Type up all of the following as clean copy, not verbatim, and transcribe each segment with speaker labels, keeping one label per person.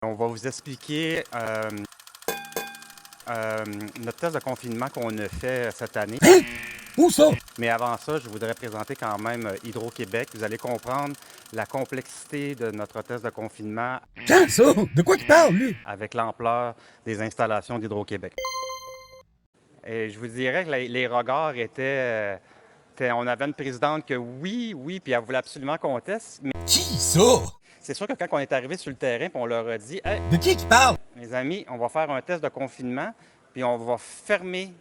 Speaker 1: On va vous expliquer notre test de confinement qu'on a fait cette année.
Speaker 2: Hein? Où ça?
Speaker 1: Mais avant ça, je voudrais présenter quand même Hydro-Québec. Vous allez comprendre la complexité de notre test de confinement.
Speaker 2: Quand ça? De quoi qu'il parle, lui?
Speaker 1: Avec l'ampleur des installations d'Hydro-Québec. Et je vous dirais que les regards étaient... on avait une présidente que oui, puis elle voulait absolument qu'on teste. Mais
Speaker 2: Qui ça?
Speaker 1: c'est sûr que quand on est arrivé sur le terrain, puis on leur a dit hey,
Speaker 2: De qui parle?
Speaker 1: mes amis, on va faire un test de confinement, puis on va fermer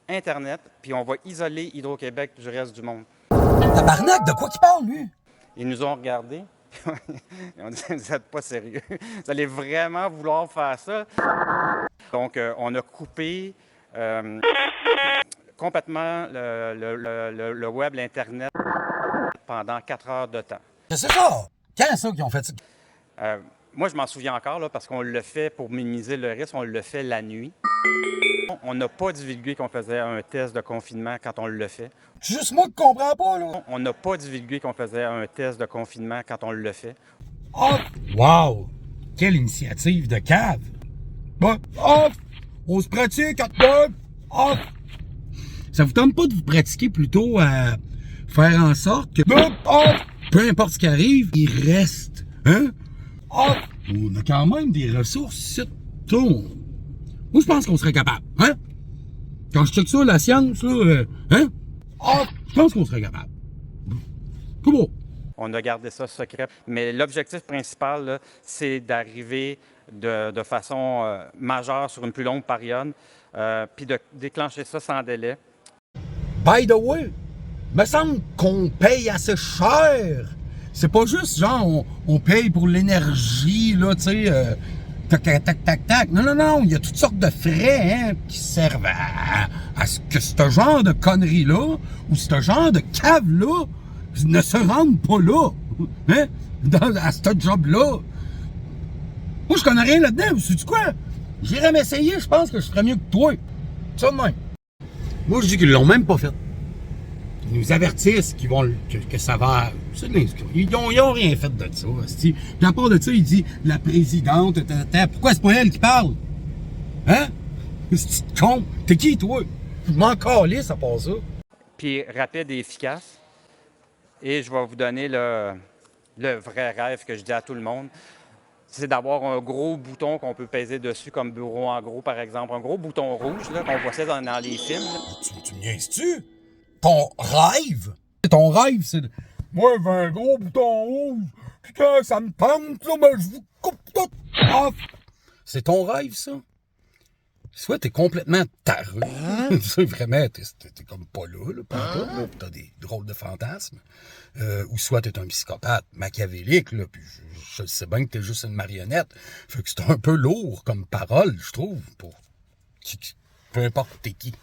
Speaker 1: Internet, puis on va isoler Hydro-Québec du reste du monde.
Speaker 2: Tabarnak, de quoi qu'il parle, lui?
Speaker 1: Ils nous ont regardés. Ils ont dit, vous n'êtes pas sérieux. Vous allez vraiment vouloir faire ça? Donc, on a coupé complètement le web, l'Internet pendant 4 heures de temps.
Speaker 2: C'est ça? Quand ça qu'ils ont fait ça?
Speaker 1: Moi, je m'en souviens encore, là, parce qu'on le fait pour minimiser le risque, on le fait la nuit. On n'a pas divulgué qu'on faisait un test de confinement quand on le fait.
Speaker 2: C'est juste moi qui comprends pas, là.
Speaker 1: On n'a pas divulgué qu'on faisait un test de confinement quand on le fait.
Speaker 2: Off! Wow! Quelle initiative de cave! Bon, off! On se pratique à deux! Off! Ça vous tente pas de vous pratiquer plutôt à faire en sorte que... Off! Peu importe ce qui arrive, il reste. Hein? Off! On a quand même des ressources, c'est tout. Moi, je pense qu'on serait capable. Hein? Quand je check ça, la science, là, hein? Off! Je pense qu'on serait capable. Comment?
Speaker 1: On a gardé ça secret. Mais l'objectif principal, là, c'est d'arriver de façon majeure sur une plus longue période, puis de déclencher ça sans délai.
Speaker 2: By the way, me semble qu'on paye assez cher. C'est pas juste genre on paye pour l'énergie, là, tu sais, tac. Non. Il y a toutes sortes de frais hein, qui servent à ce que ce genre de conneries-là ou ce genre de cave-là ne se rendent pas là. Hein? À ce job-là. Moi, je connais rien là-dedans. Vous savez quoi? J'irais m'essayer, je pense que je ferais mieux que toi. Ça de même. Moi, je dis qu'ils l'ont même pas fait. Ils nous avertissent qu'ils vont, que ça va... C'est de l'inscrit. Ils ont rien fait de ça. Puis à part de ça, il dit la présidente... Pourquoi c'est pas elle qui parle? Hein? C'est con. T'es qui, toi? Je m'en calisse à part ça.
Speaker 1: Puis rapide et efficace. Et je vais vous donner le vrai rêve que je dis à tout le monde. C'est d'avoir un gros bouton qu'on peut peser dessus, comme bureau en gros, par exemple. Un gros bouton rouge, là, qu'on voit ça dans les films. Là.
Speaker 2: Tu me niaises-tu? Ton rêve? Ton rêve, c'est... Moi, j'ai un gros bouton rouge. Puis quand ça me tente, là, ben, je vous coupe tout off. C'est ton rêve, ça? Soit t'es complètement taré. Tu sais, vraiment, t'es comme pas là, pantoute, là, pis t'as des drôles de fantasmes. Ou soit t'es un psychopathe machiavélique, là, puis je sais bien que t'es juste une marionnette. Fait que c'est un peu lourd comme parole, je trouve, pour peu importe t'es qui.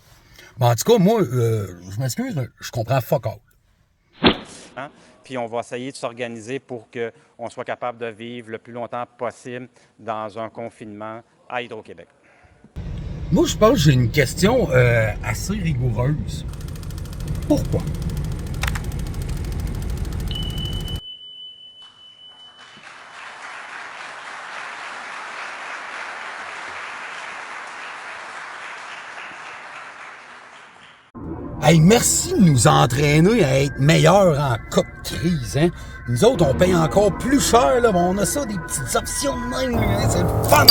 Speaker 2: Mais en tout cas, moi, je m'excuse, je comprends fuck all.
Speaker 1: Hein? Puis on va essayer de s'organiser pour qu'on soit capable de vivre le plus longtemps possible dans un confinement à Hydro-Québec.
Speaker 2: Moi, je pense que j'ai une question assez rigoureuse. Pourquoi? Hey, merci de nous entraîner à être meilleurs en cas de crise, hein? Nous autres, on paye encore plus cher, là, on a ça, des petites options de même, hein? C'est le fun!